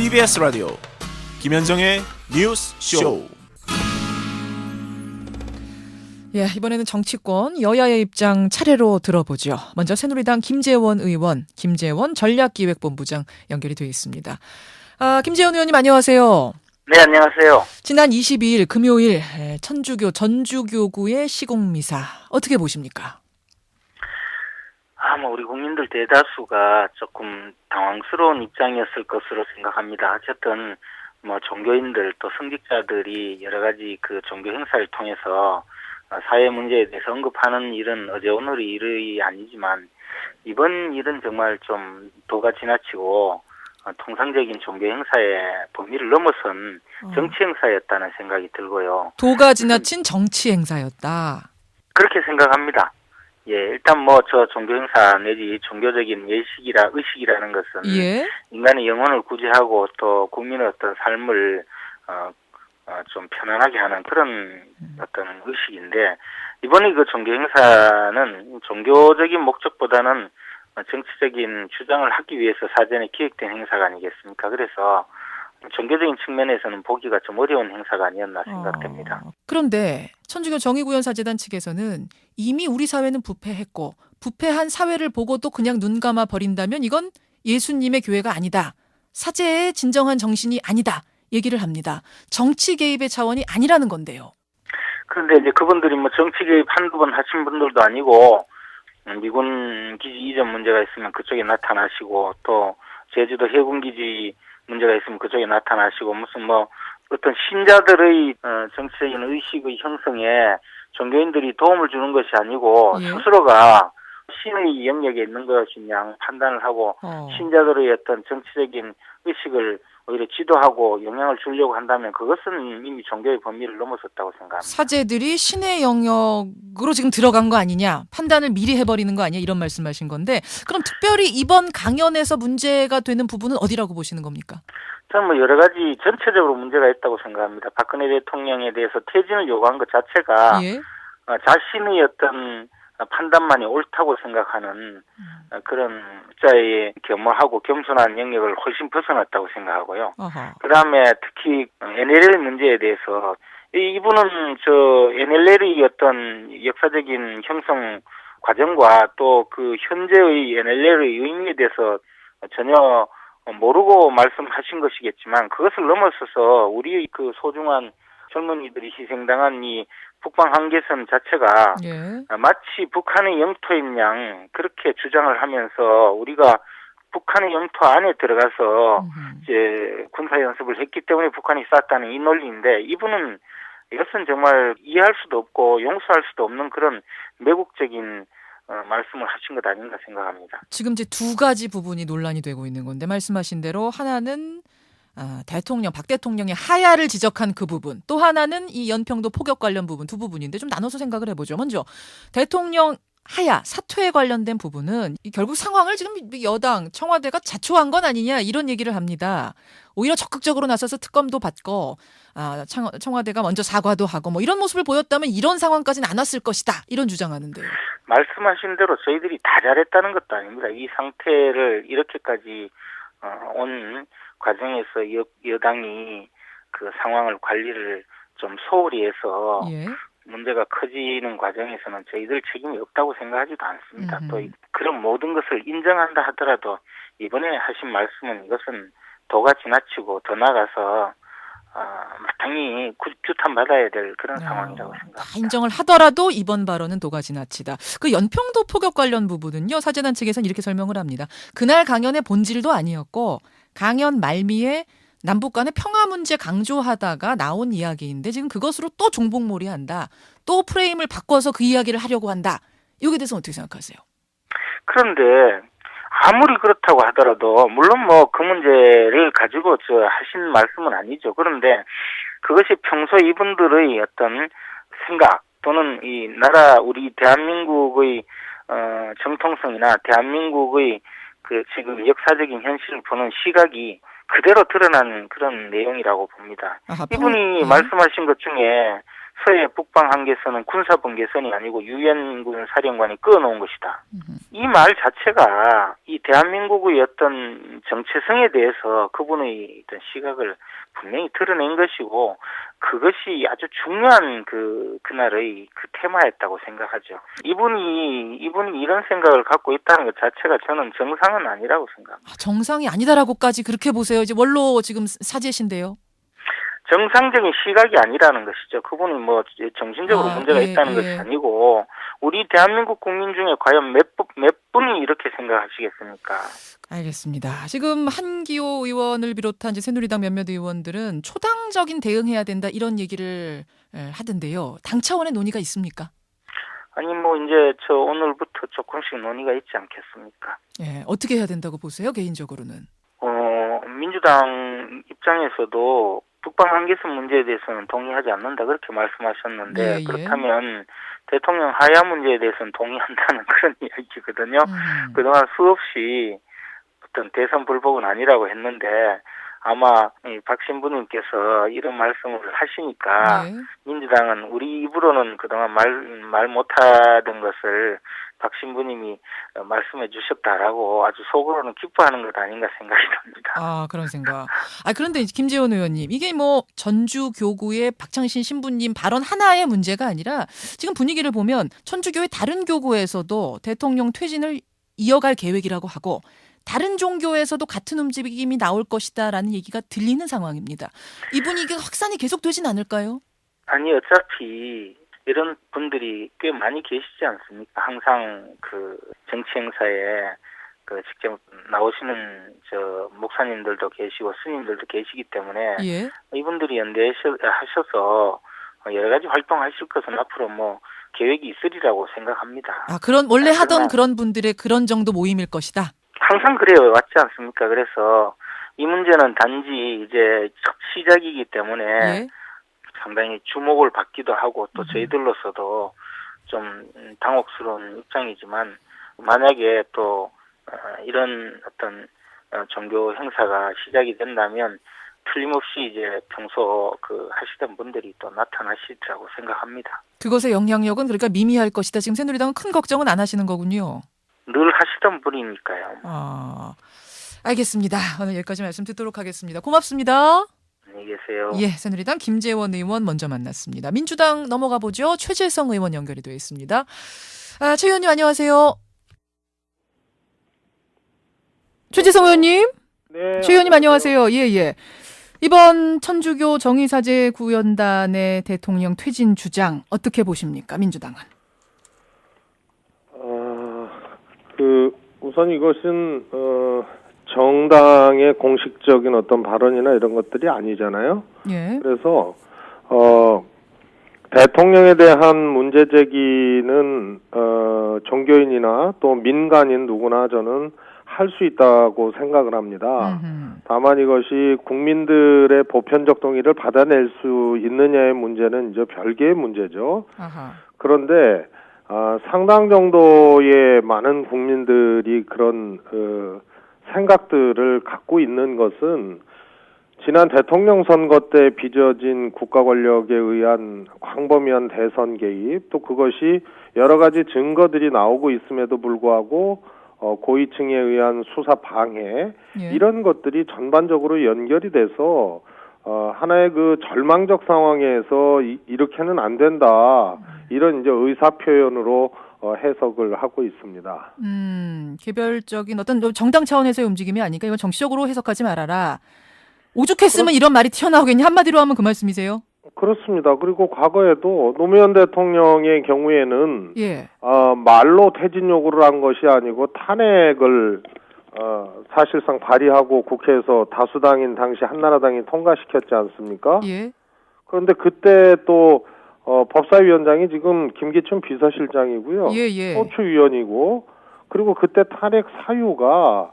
CBS 라디오 김현정의 뉴스 쇼. 예, 이번에는 정치권 여야의 입장 차례로 들어보죠. 먼저 새누리당 김재원 의원, 김재원 전략기획본부장 연결이 되어 있습니다. 김재원 의원님 안녕하세요. 네, 안녕하세요. 지난 22일 금요일 천주교 전주교구의 시공미사 어떻게 보십니까? 우리 국민들 대다수가 조금 당황스러운 입장이었을 것으로 생각합니다. 어쨌든 종교인들 또 성직자들이 여러 가지 그 종교 행사를 통해서 사회 문제에 대해서 언급하는 일은 어제 오늘의 일이 아니지만 이번 일은 정말 좀 도가 지나치고 통상적인 종교 행사의 범위를 넘어선 정치 행사였다는 생각이 들고요. 도가 지나친 정치 행사였다. 그렇게 생각합니다. 예, 일단 저 종교 행사 내지 종교적인 의식이라는 것은 인간의 영혼을 구제하고 또 국민의 어떤 삶을 좀 편안하게 하는 그런 어떤 의식인데, 이번에 그 종교 행사는 종교적인 목적보다는 정치적인 주장을 하기 위해서 사전에 기획된 행사가 아니겠습니까? 그래서 종교적인 측면에서는 보기가 좀 어려운 행사가 아니었나 생각됩니다. 그런데 천주교 정의구현사재단 측에서는 이미 우리 사회는 부패했고 부패한 사회를 보고도 그냥 눈 감아 버린다면 이건 예수님의 교회가 아니다. 사제의 진정한 정신이 아니다. 얘기를 합니다. 정치 개입의 차원이 아니라는 건데요. 그런데 이제 그분들이 정치 개입 한두 번 하신 분들도 아니고, 미군 기지 이전 문제가 있으면 그쪽에 나타나시고, 또 제주도 해군 기지 문제가 있으면 그쪽에 나타나시고, 무슨 어떤 신자들의 정치적인 의식의 형성에 종교인들이 도움을 주는 것이 아니고 스스로가 신의 영역에 있는 것이냐 판단을 하고 신자들의 어떤 정치적인 의식을 오히려 지도하고 영향을 주려고 한다면 그것은 이미 종교의 범위를 넘어섰다고 생각합니다. 사제들이 신의 영역으로 지금 들어간 거 아니냐, 판단을 미리 해버리는 거 아니냐, 이런 말씀하신 건데, 그럼 특별히 이번 강연에서 문제가 되는 부분은 어디라고 보시는 겁니까? 저는 여러 가지 전체적으로 문제가 있다고 생각합니다. 박근혜 대통령에 대해서 퇴진을 요구한 것 자체가 자신의 어떤 판단만이 옳다고 생각하는 그런 자의 겸허하고 겸손한 영역을 훨씬 벗어났다고 생각하고요. 그다음에 특히 NLL 문제에 대해서 이분은 NLL의 어떤 역사적인 형성 과정과 또 그 현재의 NLL의 의미에 대해서 전혀 모르고 말씀하신 것이겠지만, 그것을 넘어서서 우리의 그 소중한 젊은이들이 희생당한 이 북방 한계선 자체가 마치 북한의 영토인 양 그렇게 주장을 하면서 우리가 북한의 영토 안에 들어가서 이제 군사 연습을 했기 때문에 북한이 쐈다는 이 논리인데, 이분은 이것은 정말 이해할 수도 없고 용서할 수도 없는 그런 매국적인 말씀을 하신 것 아닌가 생각합니다. 지금 이제 두 가지 부분이 논란이 되고 있는 건데, 말씀하신 대로 하나는 박 대통령의 하야를 지적한 그 부분, 또 하나는 이 연평도 포격 관련 부분, 두 부분인데 좀 나눠서 생각을 해보죠. 먼저 대통령 하야, 사퇴에 관련된 부분은 결국 상황을 지금 여당, 청와대가 자초한 건 아니냐, 이런 얘기를 합니다. 오히려 적극적으로 나서서 특검도 받고 청와대가 먼저 사과도 하고 이런 모습을 보였다면 이런 상황까지는 안 왔을 것이다, 이런 주장하는데요. 말씀하신 대로 저희들이 다 잘했다는 것도 아닙니다. 이 상태를 이렇게까지 온 과정에서 여당이 그 상황을 관리를 좀 소홀히 해서 문제가 커지는 과정에서는 저희들 책임이 없다고 생각하지도 않습니다. 또 그런 모든 것을 인정한다 하더라도 이번에 하신 말씀은 이것은 도가 지나치고 더 나아가서 마땅히 규탄받아야 될 그런 상황이라고 생각합니다. 인정을 하더라도 이번 발언은 도가 지나치다. 그 연평도 포격 관련 부분은요, 사재단 측에서는 이렇게 설명을 합니다. 그날 강연의 본질도 아니었고 강연 말미에 남북 간의 평화 문제 강조하다가 나온 이야기인데 지금 그것으로 또 종북몰이한다. 또 프레임을 바꿔서 그 이야기를 하려고 한다. 이거에 대해서 어떻게 생각하세요? 그런데 아무리 그렇다고 하더라도 물론 그 문제를 가지고 하신 말씀은 아니죠. 그런데 그것이 평소 이분들의 어떤 생각 또는 이 나라 우리 대한민국의 정통성이나 대한민국의 그 지금 역사적인 현실을 보는 시각이 그대로 드러난 그런 내용이라고 봅니다. 이분이 말씀하신 것 중에 서해 북방 한계선은 군사분 계선이 아니고 유엔군 사령관이 끊어놓은 것이다. 이 말 자체가 이 대한민국의 어떤 정체성에 대해서 그분의 어떤 시각을 분명히 드러낸 것이고 그것이 아주 중요한 그날의 그 테마였다고 생각하죠. 이분이 이런 생각을 갖고 있다는 것 자체가 저는 정상은 아니라고 생각합니다. 정상이 아니다라고까지 그렇게 보세요. 이제 원로 지금 사제신데요. 정상적인 시각이 아니라는 것이죠. 그분이 뭐 정신적으로 문제가 있다는 것이 아니고 우리 대한민국 국민 중에 과연 몇 분이 이렇게 생각하시겠습니까? 알겠습니다. 지금 한기호 의원을 비롯한 이제 새누리당 몇몇 의원들은 초당적인 대응해야 된다 이런 얘기를 하던데요. 당 차원의 논의가 있습니까? 아니 뭐 이제 저 오늘부터 조금씩 논의가 있지 않겠습니까? 예, 어떻게 해야 된다고 보세요? 개인적으로는? 민주당 입장에서도 북방 한계선 문제에 대해서는 동의하지 않는다 그렇게 말씀하셨는데 그렇다면 대통령 하야 문제에 대해서는 동의한다는 그런 이야기거든요. 그동안 수없이 어떤 대선 불복은 아니라고 했는데 아마 박 신부님께서 이런 말씀을 하시니까 민주당은 우리 입으로는 그동안 말 못하던 것을 박 신부님이 말씀해 주셨다라고 아주 속으로는 기뻐하는 것 아닌가 생각이 듭니다. 아, 그런 생각. 그런데 김재원 의원님, 이게 뭐 전주교구의 박창신 신부님 발언 하나의 문제가 아니라 지금 분위기를 보면 천주교의 다른 교구에서도 대통령 퇴진을 이어갈 계획이라고 하고 다른 종교에서도 같은 움직임이 나올 것이다라는 얘기가 들리는 상황입니다. 이 분위기가 확산이 계속되진 않을까요? 아니 어차피 이런 분들이 꽤 많이 계시지 않습니까? 항상 그 정치 행사에 그 직접 나오시는 저 목사님들도 계시고 스님들도 계시기 때문에 이분들이 연대하셔서 여러 가지 활동하실 것은 앞으로 뭐 계획이 있으리라고 생각합니다. 원래 하던 그런 분들의 그런 정도 모임일 것이다. 항상 그래요. 맞지 않습니까? 그래서 이 문제는 단지 이제 첫 시작이기 때문에 상당히 주목을 받기도 하고 또 저희들로서도 좀 당혹스러운 입장이지만 만약에 또 이런 어떤 종교 행사가 시작이 된다면 틀림없이 이제 평소 하시던 분들이 또 나타나시리라고 생각합니다. 그것의 영향력은 그러니까 미미할 것이다. 지금 새누리당은 큰 걱정은 안 하시는 거군요. 늘 하시던 분이니까요. 알겠습니다. 오늘 여기까지 말씀 듣도록 하겠습니다. 고맙습니다. 안녕히 계세요. 새누리당 김재원 의원 먼저 만났습니다. 민주당 넘어가 보죠. 최재성 의원 연결이 되어 있습니다. 최 의원님 안녕하세요. 최재성 의원님. 네. 최 의원님 안녕하세요. 이번 천주교 정의사제 구연단의 대통령 퇴진 주장 어떻게 보십니까? 민주당은? 우선 이것은 정당의 공식적인 어떤 발언이나 이런 것들이 아니잖아요. 그래서 대통령에 대한 문제 제기는 종교인이나 또 민간인 누구나 저는 할 수 있다고 생각을 합니다. 다만 이것이 국민들의 보편적 동의를 받아낼 수 있느냐의 문제는 이제 별개의 문제죠. 그런데 상당 정도의 많은 국민들이 그런 생각들을 갖고 있는 것은 지난 대통령 선거 때 빚어진 국가 권력에 의한 광범위한 대선 개입, 또 그것이 여러 가지 증거들이 나오고 있음에도 불구하고 고위층에 의한 수사 방해, 이런 것들이 전반적으로 연결이 돼서 하나의 그 절망적 상황에서 이렇게는 안 된다, 이런 이제 의사 표현으로 해석을 하고 있습니다. 개별적인 어떤 정당 차원에서의 움직임이 아니니까 이건 정치적으로 해석하지 말아라. 오죽했으면 이런 말이 튀어나오겠니? 한마디로 하면 그 말씀이세요? 그렇습니다. 그리고 과거에도 노무현 대통령의 경우에는 말로 퇴진 요구를 한 것이 아니고 탄핵을 사실상 발의하고 국회에서 다수당인 당시 한나라당이 통과시켰지 않습니까? 그런데 그때 또 법사위원장이 지금 김기춘 비서실장이고요. 소추위원이고, 그리고 그때 탄핵 사유가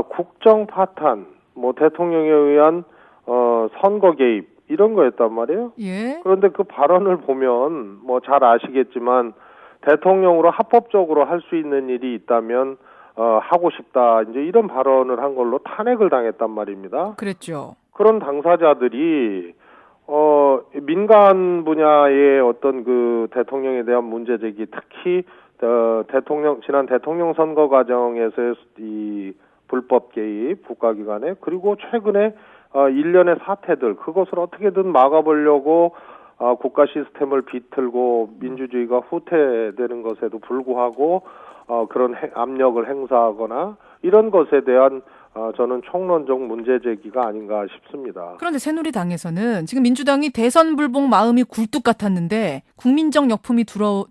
국정 파탄, 뭐 대통령에 의한 선거 개입, 이런 거였단 말이에요. 그런데 그 발언을 보면 뭐 잘 아시겠지만 대통령으로 합법적으로 할 수 있는 일이 있다면 하고 싶다, 이제 이런 발언을 한 걸로 탄핵을 당했단 말입니다. 그랬죠. 그런 당사자들이 민간 분야의 어떤 그 대통령에 대한 문제 제기, 특히 지난 대통령 선거 과정에서의 이 불법 개입, 국가기관에, 그리고 최근에 일련의 사태들, 그것을 어떻게든 막아보려고 국가 시스템을 비틀고 민주주의가 후퇴되는 것에도 불구하고 그런 압력을 행사하거나 이런 것에 대한 저는 총론적 문제 제기가 아닌가 싶습니다. 그런데 새누리당에서는 지금 민주당이 대선 불복 마음이 굴뚝 같았는데 국민적 역풍이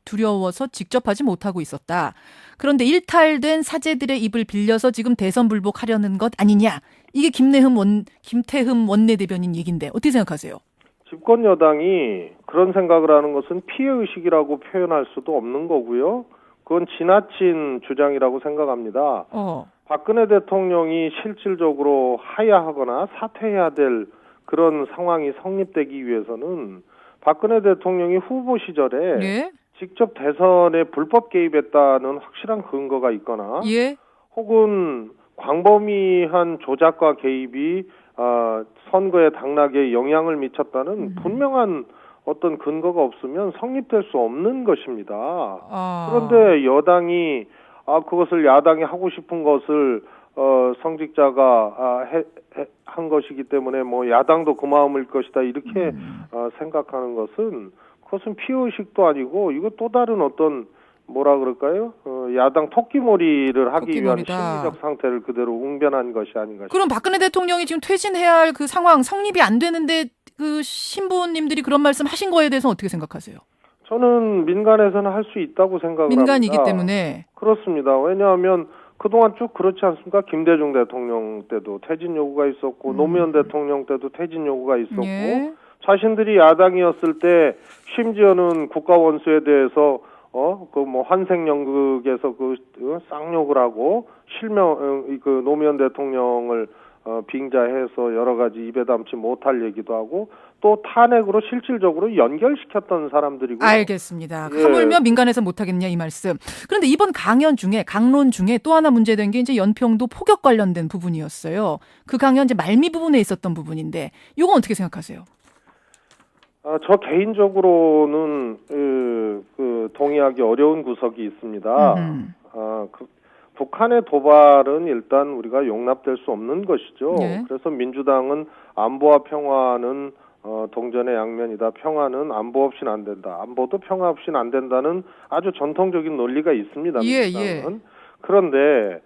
두려워서 직접 하지 못하고 있었다. 그런데 일탈된 사제들의 입을 빌려서 지금 대선 불복하려는 것 아니냐. 이게 김태흠 원내대변인 얘기인데 어떻게 생각하세요? 집권 여당이 그런 생각을 하는 것은 피해의식이라고 표현할 수도 없는 거고요. 그건 지나친 주장이라고 생각합니다. 박근혜 대통령이 실질적으로 하야하거나 사퇴해야 될 그런 상황이 성립되기 위해서는 박근혜 대통령이 후보 시절에 예? 직접 대선에 불법 개입했다는 확실한 근거가 있거나 예? 혹은 광범위한 조작과 개입이 선거의 당락에 영향을 미쳤다는 분명한 어떤 근거가 없으면 성립될 수 없는 것입니다. 그런데 여당이 그것을 야당이 하고 싶은 것을 성직자가 한 것이기 때문에 뭐 야당도 그 마음일 것이다 이렇게 생각하는 것은 그것은 피해의식도 아니고 이거 또 다른 어떤 뭐라 그럴까요? 야당 토끼몰이를 하기 위한 심리적 상태를 그대로 웅변한 것이 아닌가 싶습니다. 그럼 박근혜 대통령이 지금 퇴진해야 할 그 상황 성립이 안 되는데 그 신부님들이 그런 말씀 하신 거에 대해서 어떻게 생각하세요? 저는 민간에서는 할 수 있다고 생각을 민간이기 합니다. 때문에. 그렇습니다. 왜냐하면 그동안 쭉 그렇지 않습니까? 김대중 대통령 때도 퇴진 요구가 있었고 노무현 대통령 때도 퇴진 요구가 있었고 예. 자신들이 야당이었을 때 심지어는 국가원수에 대해서 그 뭐 환생연극에서 쌍욕을 하고 그 노무현 대통령을 빙자해서 여러 가지 입에 담지 못할 얘기도 하고 또 탄핵으로 실질적으로 연결시켰던 사람들이고. 알겠습니다. 예. 하물며 민간에서 못하겠냐 이 말씀. 그런데 이번 강론 중에 또 하나 문제된 게 이제 연평도 포격 관련된 부분이었어요. 그 강연 이제 말미 부분에 있었던 부분인데 이건 어떻게 생각하세요? 저 개인적으로는 동의하기 어려운 구석이 있습니다. 북한의 도발은 일단 우리가 용납될 수 없는 것이죠. 네. 그래서 민주당은 안보와 평화는 동전의 양면이다. 평화는 안보 없이는 안 된다. 안보도 평화 없이는 안 된다는 아주 전통적인 논리가 있습니다. 민주당은. 예. 그런데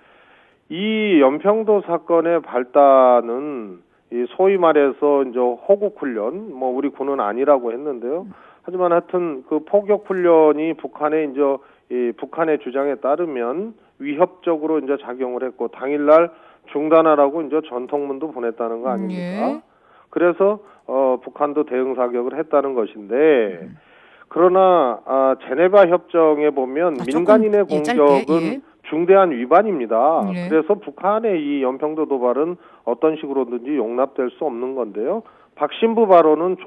이 연평도 사건의 발단은 이 소위 말해서 이제 호국 훈련, 뭐 우리 군은 아니라고 했는데요. 하지만 하여튼 그 포격 훈련이 북한의 주장에 따르면 위협적으로 이제 작용을 했고 당일날 중단하라고 이제 전통문도 보냈다는 거 아닙니까? 예. 그래서 북한도 대응 사격을 했다는 것인데 그러나 제네바 협정에 보면 민간인의 공격은 중대한 위반입니다. 예. 그래서 북한의 이 연평도 도발은 어떤 식으로든지 용납될 수 없는 건데요. 박신부 발언은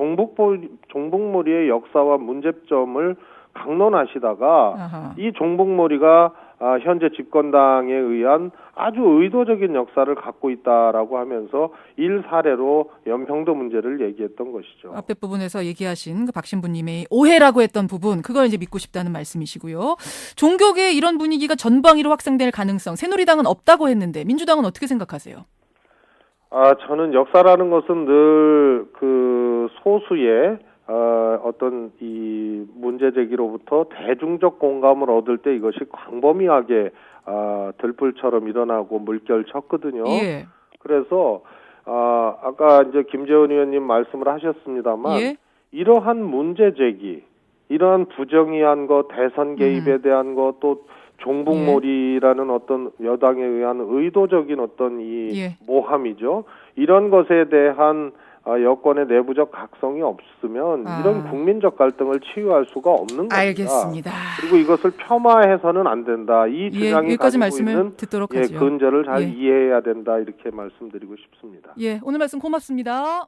종북몰이의 역사와 문제점을 강론하시다가 이 종북몰이가 현재 집권당에 의한 아주 의도적인 역사를 갖고 있다라고 하면서 일사례로 연평도 문제를 얘기했던 것이죠. 앞에 부분에서 얘기하신 그 박신부님의 오해라고 했던 부분, 그걸 이제 믿고 싶다는 말씀이시고요. 종교계의 이런 분위기가 전방위로 확산될 가능성, 새누리당은 없다고 했는데 민주당은 어떻게 생각하세요? 저는 역사라는 것은 늘 그 소수의 어떤 이 문제 제기로부터 대중적 공감을 얻을 때 이것이 광범위하게 들불처럼 일어나고 물결 쳤거든요. 예. 그래서 아까 이제 김재원 의원님 말씀을 하셨습니다만 예. 이러한 문제 제기, 이러한 부정의한 것, 대선 개입에 대한 것, 또 종북몰이라는 어떤 여당에 의한 의도적인 어떤 이 모함이죠. 이런 것에 대한 여권의 내부적 각성이 없으면 이런 국민적 갈등을 치유할 수가 없는 겁니다. 알겠습니다. 그리고 이것을 폄하해서는 안 된다. 이 주장이 여기까지 가지고 말씀을 있는 듣도록 하죠. 근저를 잘 이해해야 된다. 이렇게 말씀드리고 싶습니다. 오늘 말씀 고맙습니다.